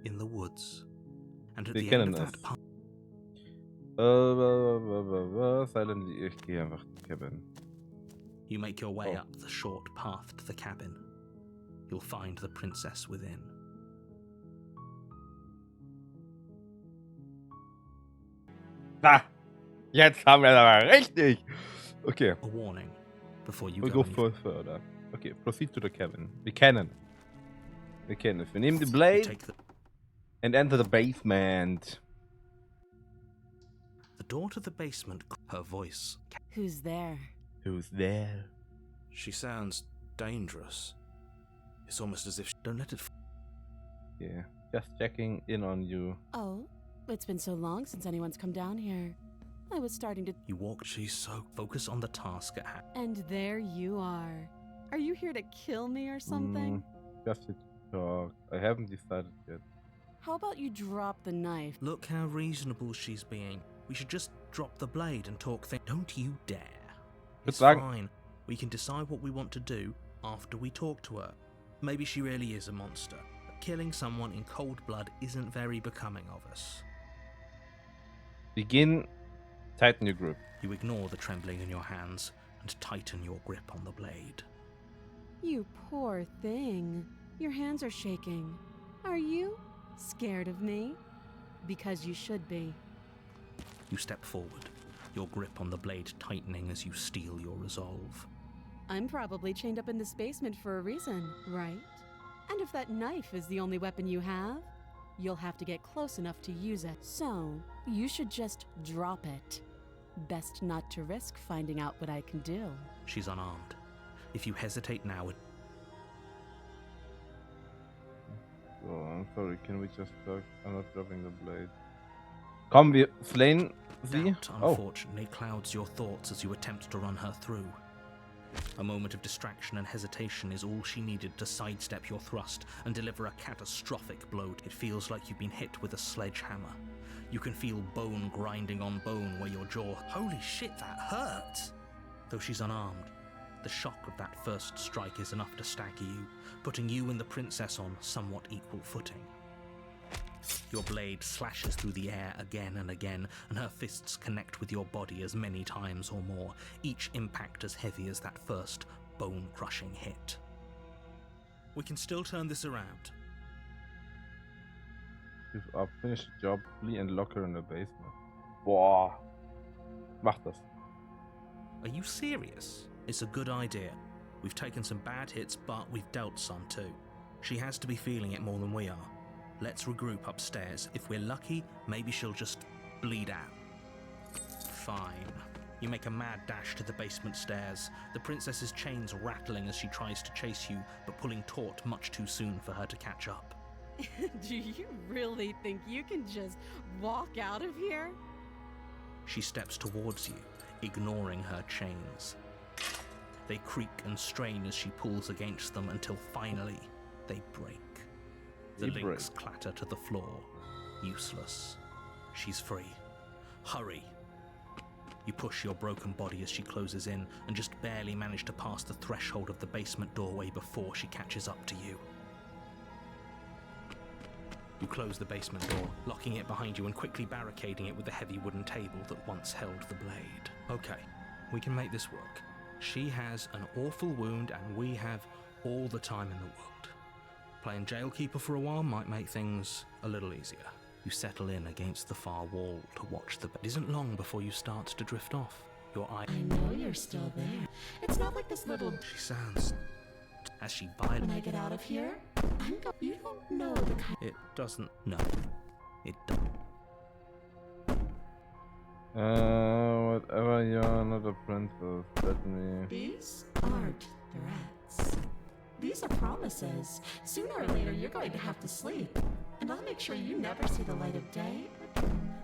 in the woods. And at Wir the kennen end of es. that path, Silently, ich gehe einfach zu Kevin. you make your way up the short path to the cabin. You'll find the princess within. Da! Jetzt haben wir es aber richtig! Okay, A warning before you we go go any further. Okay, proceed to the cabin. Wir kennen es. Wir nehmen die You blade take the and enter the basement. door to the basement. Her voice. Who's there? Who's there? She sounds dangerous. It's almost as if don't let it. Yeah, just checking in on you. Oh, it's been so long since anyone's come down here. I was starting to... You walk. She's so focus on the task at hand. And there you are. Are you here to kill me or something? Just to talk. I haven't decided yet. How about you drop the knife? Look how reasonable she's being. We should just drop the blade and talk things. Don't you dare. It's fine. We can decide what we want to do after we talk to her. Maybe she really is a monster. But killing someone in cold blood isn't very becoming of us. Begin. Tighten your grip. You ignore the trembling in your hands and tighten your grip on the blade. You poor thing. Your hands are shaking. Are you scared of me? Because you should be. You step forward, your grip on the blade tightening as you steel your resolve. I'm probably chained up in this basement for a reason, right? And if that knife is the only weapon you have, you'll have to get close enough to use it. So, you should just drop it. Best not to risk finding out what I can do. She's unarmed. If you hesitate now, Oh, I'm sorry, can we just talk? I'm not dropping the blade. Komm, wir slayen sie. doubt, unfortunately, clouds your thoughts as you attempt to run her through. A moment of distraction and hesitation is all she needed to sidestep your thrust and deliver a catastrophic blow. It feels like you've been hit with a sledgehammer. You can feel bone grinding on bone where your jaw... Holy shit, that hurts! Though she's unarmed, the shock of that first strike is enough to stagger you, putting you and the princess on somewhat equal footing. Your blade slashes through the air again and again, and her fists connect with your body as many times or more, each impact as heavy as that first bone-crushing hit. We can still turn this around. Give up, finish the job, flee and lock her in the basement. Boah. Mach das. Are you serious? It's a good idea. We've taken some bad hits, but we've dealt some too. She has to be feeling it more than we are. Let's regroup upstairs. If we're lucky, maybe she'll just bleed out. Fine. You make a mad dash to the basement stairs, the princess's chains rattling as she tries to chase you, but pulling taut much too soon for her to catch up. Do you really think you can just walk out of here? She steps towards you, ignoring her chains. They creak and strain as she pulls against them until finally they break. The links clatter to the floor. Useless. She's free. Hurry. You push your broken body as she closes in and just barely manage to pass the threshold of the basement doorway before she catches up to you. You close the basement door, locking it behind you and quickly barricading it with the heavy wooden table that once held the blade. Okay, we can make this work. She has an awful wound and we have all the time in the world. Playing jailkeeper for a while might make things a little easier. You settle in against the far wall to watch the... It isn't long before you start to drift off. Your eye... I know you're still there. It's not like this little... She sounds... As she violently... When I get out of here, you don't know the kind... It doesn't... No. It doesn't. Whatever, you're not a princess. Let me... These aren't threats. These are promises. Sooner or later, you're going to have to sleep. And I'll make sure you never see the light of day again.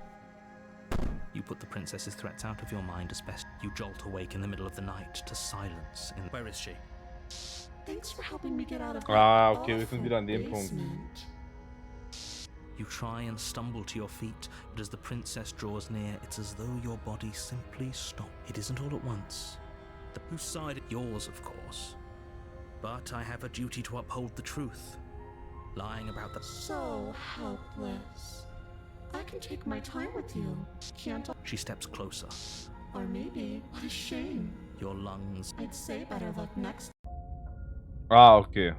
You put the princess's threats out of your mind as best. You jolt awake in the middle of the night to silence in... Where is she? Thanks for helping me get out of okay, wir sind wieder an dem Punkt. You try and stumble to your feet, but as the princess draws near, it's as though your body simply stops. It isn't all at once. The whose side is yours, of course. But I have a duty to uphold the truth. lying about the... So helpless. I can take my time with you, can't I? She steps closer. Or maybe, what a shame. Your lungs... I'd say better luck next. Ah, okay.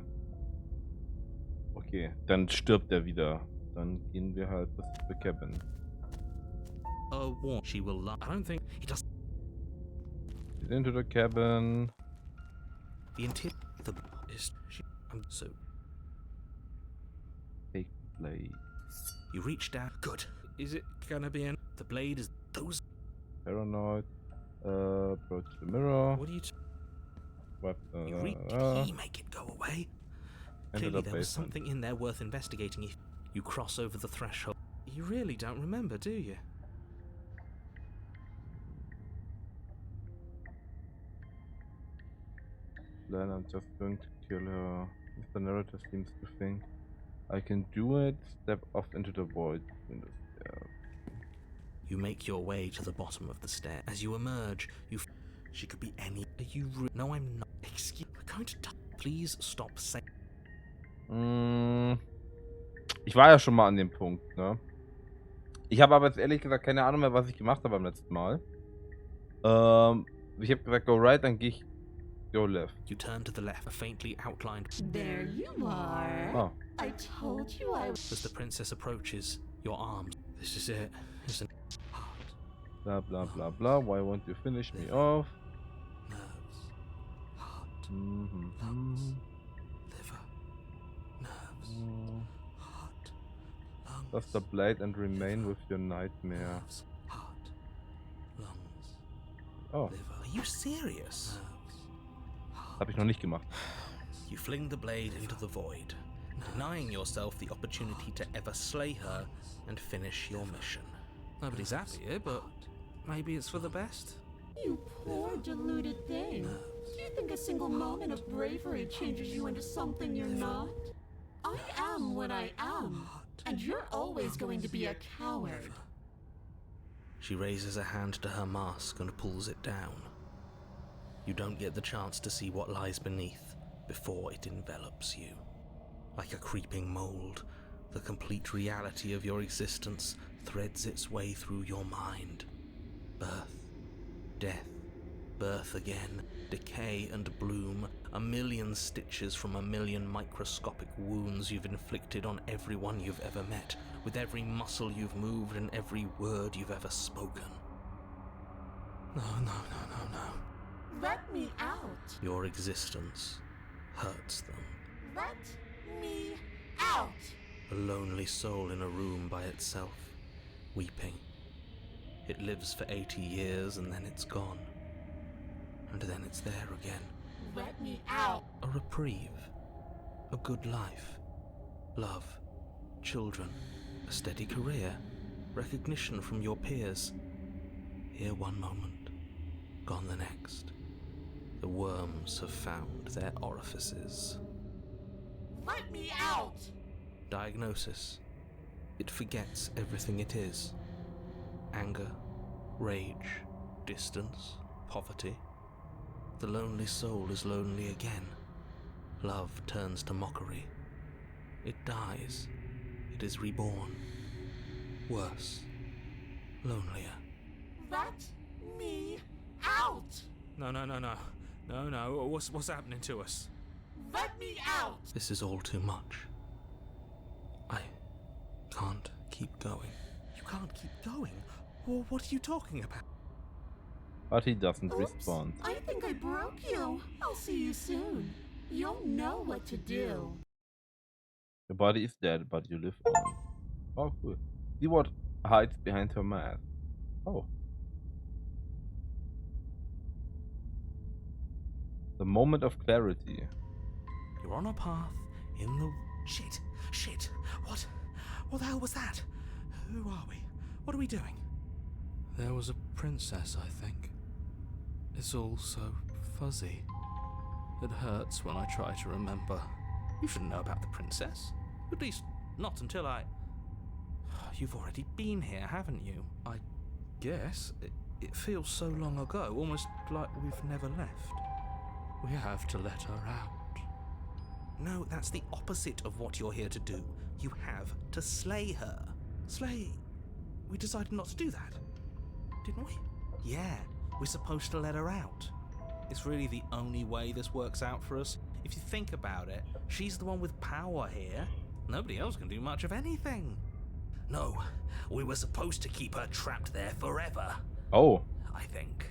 Okay, dann stirbt er wieder. Dann gehen wir halt bis zur Cabin. She will lie. I don't think he does. Get into the cabin. The interior... The... Is... She... so... Take blade. You reach down. Good. Is it gonna be in... The blade is... Those... Paranoid. Approach the mirror. What are you... What? You did he make it go away? Enter Clearly the there was basement. something in there worth investigating. If you cross over the threshold... You really don't remember, do you? Then I'm just going to kill her. The narrator seems to think I can do it. Step off into the void. You make your way to the bottom of the stair. As you emerge, she could be any... Are you... No, I'm not. Excuse... We're going to... Please stop saying... Ich war ja schon mal an dem Punkt, ne? Ich habe aber jetzt ehrlich gesagt keine Ahnung mehr, was ich gemacht habe beim letzten Mal. Ich habe gesagt, go right, dann gehe ich go left. You turn to the left, a faintly outlined... There you are. Oh. I told you I As the princess approaches, your arms... This is it, isn't it? Heart, Blah blah blah blah. Why won't you finish me off? nerves, heart, Mhm. lungs, liver, nerves, heart, lungs... Just the blade and remain with your nightmare. Nerves, heart, lungs, Oh, liver... Are you serious? habe ich noch nicht gemacht. You fling the blade into the void, denying yourself the opportunity to ever slay her and finish your mission. Nobody's happy here, but maybe it's for the best. You poor deluded thing. Do you think a single moment of bravery changes you into something you're not? I am what I am, and you're always going to be a coward. She raises a hand to her mask and pulls it down. You don't get the chance to see what lies beneath before it envelops you. Like a creeping mold, the complete reality of your existence threads its way through your mind. Birth, death, birth again, decay and bloom, a million stitches from a million microscopic wounds you've inflicted on everyone you've ever met, with every muscle you've moved and every word you've ever spoken. No, no, no, no, no. Let me out. Your existence hurts them. Let me out. A lonely soul in a room by itself, weeping. It lives for 80 years and then it's gone. And then it's there again. Let me out. A reprieve. A good life. Love. Children. A steady career. Recognition from your peers. Here one moment. Gone the next. The worms have found their orifices. Let me out. Diagnosis. It forgets everything it is. Anger, rage, distance, poverty. The lonely soul is lonely again. Love turns to mockery. It dies. It is reborn. Worse. Lonelier. Let me out. No, no, no, no. No, no. What's happening to us? Let me out. This is all too much. I can't keep going. You can't keep going? Well, what are you talking about? But he doesn't Oops, respond. I think I broke you. I'll see you soon. You'll know what to do. Your body is dead, but you live on. Oh, cool. See what hides behind her mask. Oh. The moment of clarity. You're on a path in the... Shit! Shit! What the hell was that? Who are we? What are we doing? There was a princess, I think. It's all so fuzzy. It hurts when I try to remember. You shouldn't know about the princess. At least, not until I... You've already been here, haven't you? I guess. It feels so long ago, almost like we've never left. We have to let her out. No, that's the opposite of what you're here to do. You have to slay her. Slay? We decided not to do that, didn't we? Yeah, we're supposed to let her out. It's really the only way this works out for us. If you think about it, she's the one with power here. Nobody else can do much of anything. No, we were supposed to keep her trapped there forever. Oh, I think.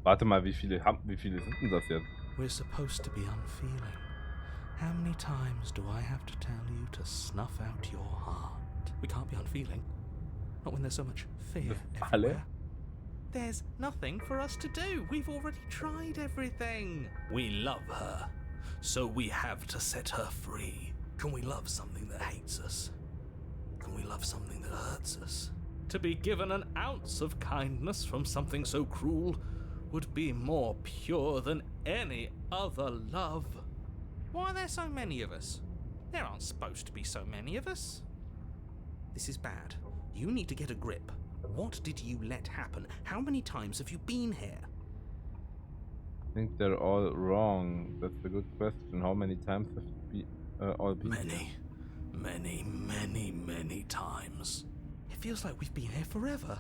warte mal, wie viele sind denn das jetzt? We're supposed to be unfeeling. How many times do I have to tell you to snuff out your heart? We can't be unfeeling. Not when there's so much fear Alle? everywhere. There's nothing for us to do. We've already tried everything. We love her, so we have to set her free. Can we love something that hates us? Can we love something that hurts us? To be given an ounce of kindness from something so cruel would be more pure than any other love. Why are there so many of us? There aren't supposed to be so many of us. This is bad. You need to get a grip. What did you let happen? How many times have you been here? I think they're all wrong. That's a good question. How many times have you all been here? Many times. It feels like we've been here forever.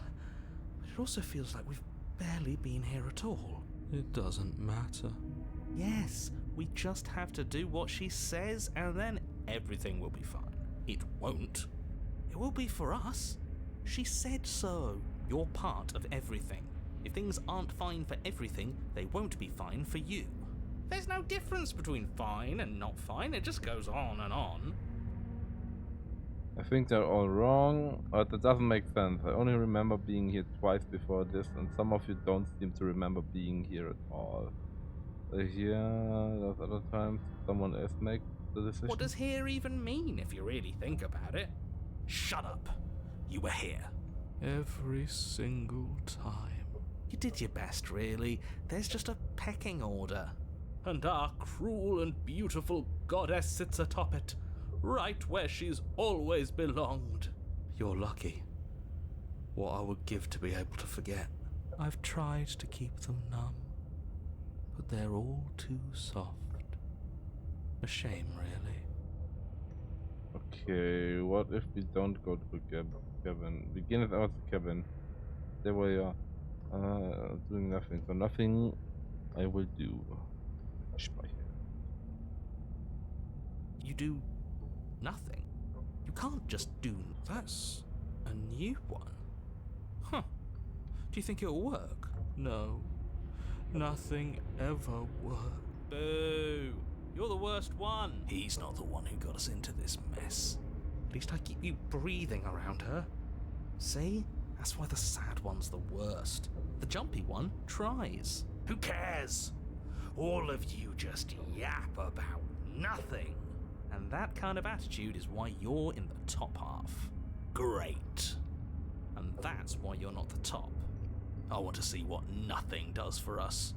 But it also feels like we've barely been here at all. It doesn't matter. Yes, we just have to do what she says and then everything will be fine. It won't. It will be for us. She said so. You're part of everything. If things aren't fine for everything, they won't be fine for you. There's no difference between fine and not fine. It just goes on and on. I think they're all wrong, but that doesn't make sense. I only remember being here twice before this, and some of you don't seem to remember being here at all. Here, those other times, someone else make the decision. What does here even mean if you really think about it? Shut up. You were here. Every single time. You did your best, really. There's just a pecking order. And our cruel and beautiful goddess sits atop it, right where she's always belonged. You're lucky. What I would give to be able to forget. I've tried to keep them numb, but they're all too soft. A shame, really. Okay, what if we don't go to Kevin? We gehen jetzt einfach zu Kevin. Der war ja doing nothing. So nothing I will do. Speichern. You do nothing. You can't just do. That's a new one. Huh. Do you think it'll work? No. Nothing ever works. Boo! You're the worst one. He's not the one who got us into this mess. At least I keep you breathing around her. See? That's why the sad one's the worst. The jumpy one tries. Who cares? All of you just yap about nothing. And that kind of attitude is why you're in the top half. Great. And that's why you're not the top. I want to see what nothing does for us.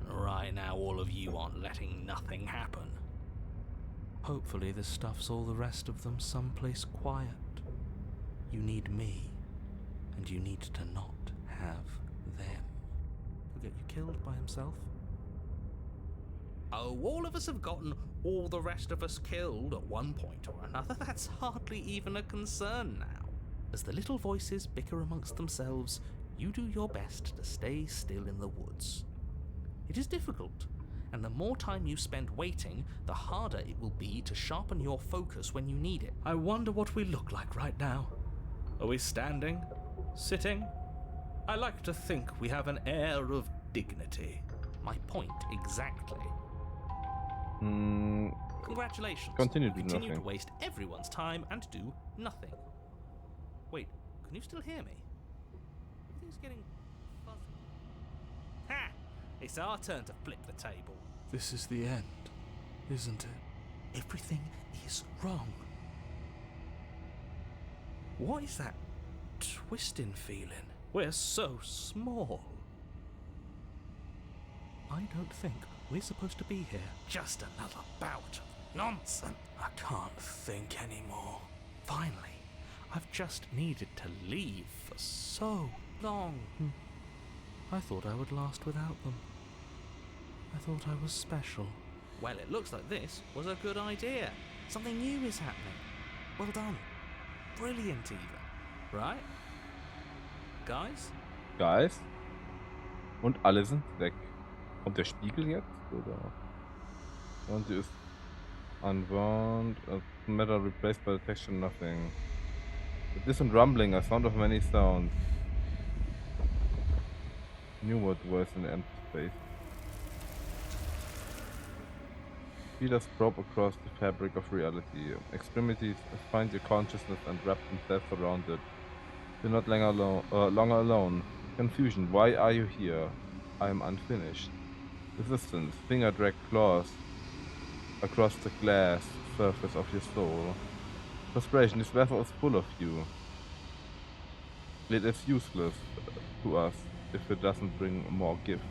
And right now all of you aren't letting nothing happen. Hopefully this stuffs all the rest of them someplace quiet. You need me. And you need to not have them. He'll get you killed by himself. Oh, all of us have gotten all the rest of us killed at one point or another. That's hardly even a concern now. As the little voices bicker amongst themselves, you do your best to stay still in the woods. It is difficult, and the more time you spend waiting, the harder it will be to sharpen your focus when you need it. I wonder what we look like right now. Are we standing? Sitting? I like to think we have an air of dignity. My point exactly. Congratulations. Continue to do Continue to nothing. waste everyone's time and do nothing. Wait, can you still hear me? Everything's getting fuzzy. Ha! It's our turn to flip the table. This is the end, isn't it? Everything is wrong. What is that twisting feeling? We're so small. I don't think we're supposed to be here. Just another bout of nonsense. I can't think anymore. Finally, I've just needed to leave for so long. I thought I would last without them. I thought I was special. Well, it looks like this was a good idea. Something new is happening. Well done. Brilliant even. Right? Guys? Guys? Und alle sind weg. Kommt der Spiegel jetzt? Oder? Und sie ist unwound. Metal replaced by the texture, nothing. A distant rumbling, a sound of many sounds. New word voice in the empty space. Feelers probe across the fabric of reality. Extremities find your consciousness and wrap themselves around it. You're not longer alone. Confusion. Why are you here? I am unfinished. Resistance. Finger drag claws across the glass surface of your soul. Frustration. This vessel is full of you. It is useless to us if it doesn't bring more gift.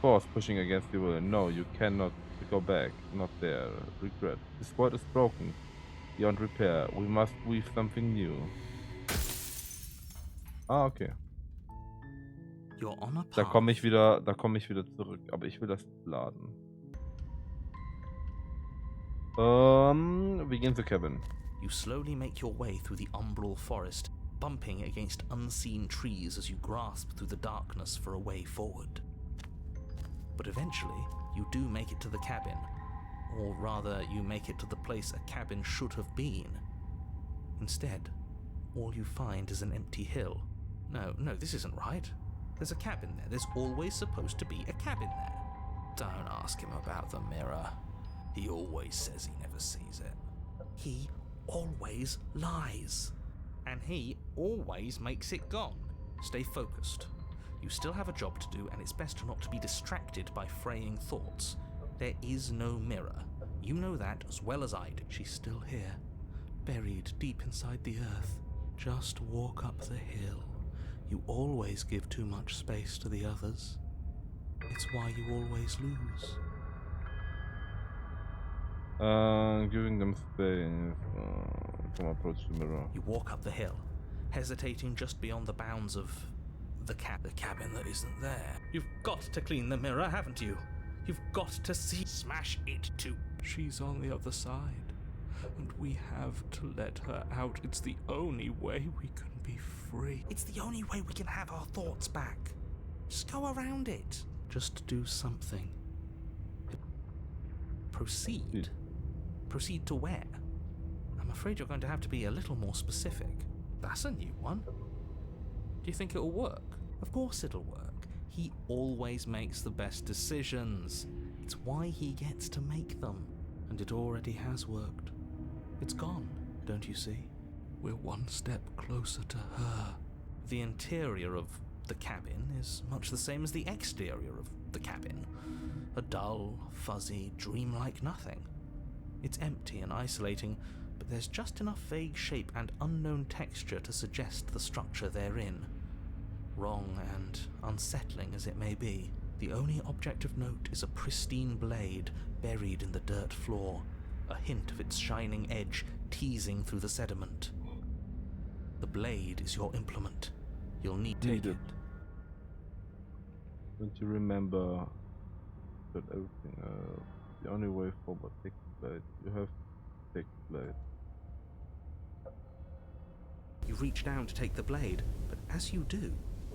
Force pushing against your will. No, you cannot go back. Not there. Regret. This world is broken. Beyond repair. We must weave something new. Ah, okay. You're on a Da path. komme ich wieder zurück, aber ich will das laden. Begin the cabin. You slowly make your way through the umbral forest, bumping against unseen trees as you grasp through the darkness for a way forward. But eventually, you do make it to the cabin. Or rather, you make it to the place a cabin should have been. Instead, all you find is an empty hill. No, this isn't right. There's a cabin there. There's always supposed to be a cabin there. Don't ask him about the mirror. He always says he never sees it. He always lies. And he always makes it gone. Stay focused. You still have a job to do, and it's best not to be distracted by fraying thoughts. There is no mirror. You know that as well as I do. She's still here, buried deep inside the earth. Just walk up the hill. You always give too much space to the others. It's why you always lose. Giving them space. Come approach the mirror. You walk up the hill, hesitating just beyond the bounds of the cabin that isn't there. You've got to clean the mirror, haven't you? You've got to see. Smash it too. She's on the other side, and we have to let her out. It's the only way we can be free. It's the only way we can have our thoughts back. Just go around it. Just do something. Proceed. Proceed to where? I'm afraid you're going to have to be a little more specific. That's a new one. Do you think it'll work? Of course it'll work. He always makes the best decisions. It's why he gets to make them. And it already has worked. It's gone, don't you see? We're one step closer to her. The interior of the cabin is much the same as the exterior of the cabin. A dull, fuzzy, dreamlike nothing. It's empty and isolating, but there's just enough vague shape and unknown texture to suggest the structure they're in. Wrong and unsettling as it may be, the only object of note is a pristine blade buried in the dirt floor, a hint of its shining edge teasing through the sediment. The blade is your implement. You'll need to take it. Don't you remember that everything, the only way forward, take the blade. You have to take the blade. You reach down to take the blade, but as you do,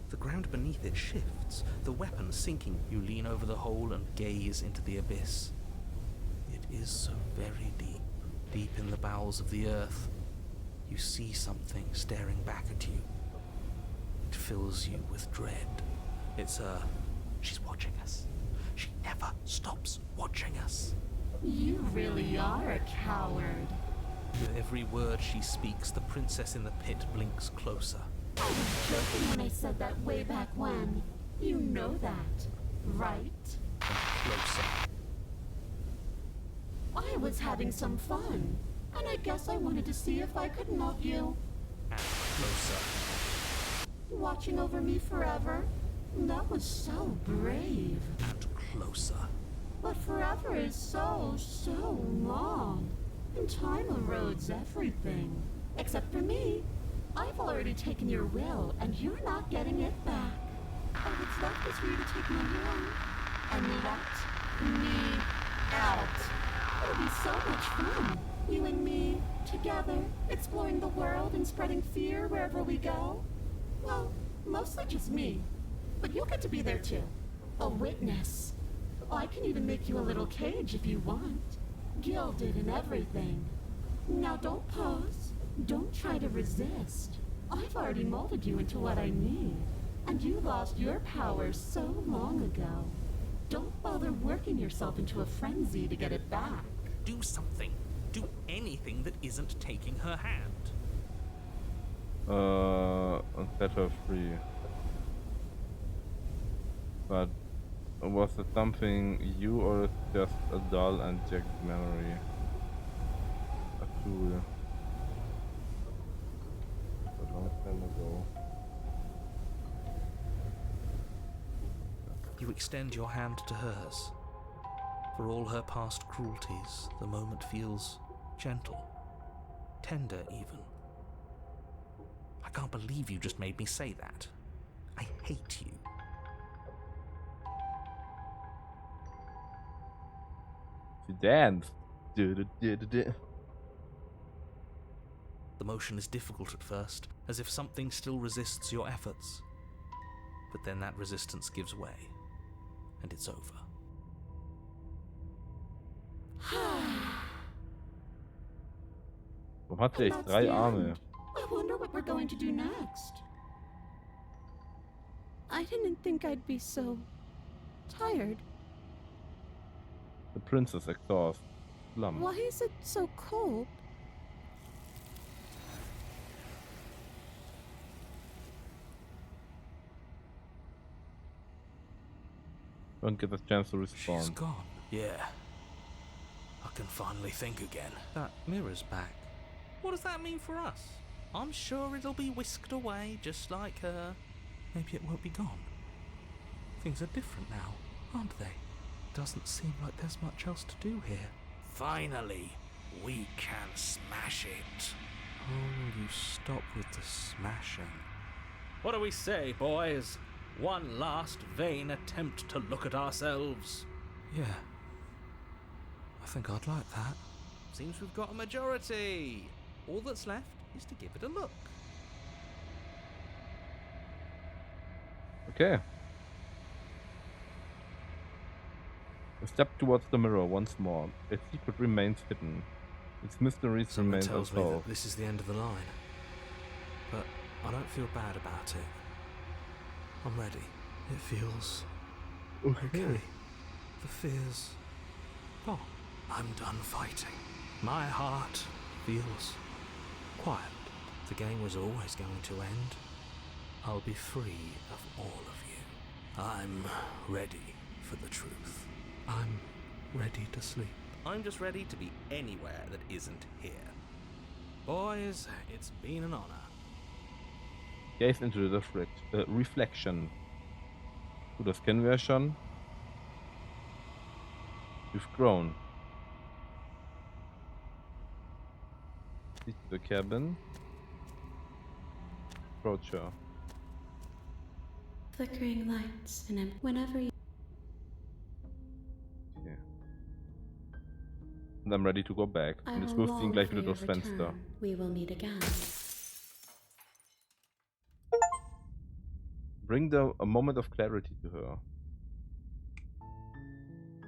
the ground beneath it shifts, the weapon sinking. You lean over the hole and gaze into the abyss. It is so very deep, deep in the bowels of the earth. You see something staring back at you. It fills you with dread. It's her. She's watching us. She never stops watching us. You really are a coward. With every word she speaks, the princess in the pit blinks closer. I was joking when I said that way back when. You know that, right? And closer. I was having some fun, and I guess I wanted to see if I could melt you. And closer. Watching over me forever? That was so brave. And closer. But forever is so long. And time erodes everything. Except for me. I've already taken your will, and you're not getting it back. All that's left is for you to take my will. and let me out. It'll be so much fun. You and me, together, exploring the world and spreading fear wherever we go. Well, mostly just me. But you'll get to be there too. A witness. I can even make you a little cage if you want. Gilded and everything. Now don't pause. Don't try to resist. I've already molded you into what I need. And you lost your powers so long ago. Don't bother working yourself into a frenzy to get it back. Do something. Do anything that isn't taking her hand. And set her free. But was it something you or just a dull and jagged memory? A tool. A long time ago. You extend your hand to hers. For all her past cruelties, the moment feels gentle, tender even. I can't believe you just made me say that. I hate you. She danced. The motion is difficult at first, as if something still resists your efforts. But then that resistance gives way, and it's over. Warum hat sie echt That's 3 the Arme? end. I wonder what we're going to do next. I didn't think I'd be so tired. The princess exhaust. Slum. Why is it so cold? Don't get a chance to She's respond. gone. Yeah. I can finally think again. That mirror's back. What does that mean for us? I'm sure it'll be whisked away just like her. Maybe it won't be gone. Things are different now, aren't they? Doesn't seem like there's much else to do here. Finally, we can smash it. Oh, you stop with the smashing. What do we say, boys? One last vain attempt to look at ourselves. Yeah. I think I'd like that. Seems we've got a majority. All that's left is to give it a look. Okay. A step towards the mirror once more. Its secret remains hidden. Its mysteries Someone remain tells me unsolved. that this is the end of the line. But I don't feel bad about it. I'm ready. It feels okay. The fear's gone. I'm done fighting. My heart feels quiet. The game was always going to end. I'll be free of all of you. I'm ready for the truth. I'm ready to sleep. I'm just ready to be anywhere that isn't here. Boys, it's been an honor. Gaze into the reflection. Gut, das kennen wir ja schon. We've grown. Lead to the cabin. Approach her. Flickering lights and whenever you Okay. Und I'm ready to go back. I Und jetzt will wirft sie ihn long gleich for wieder your durchs Fenster. return. We will meet again. Bring a moment of clarity to her.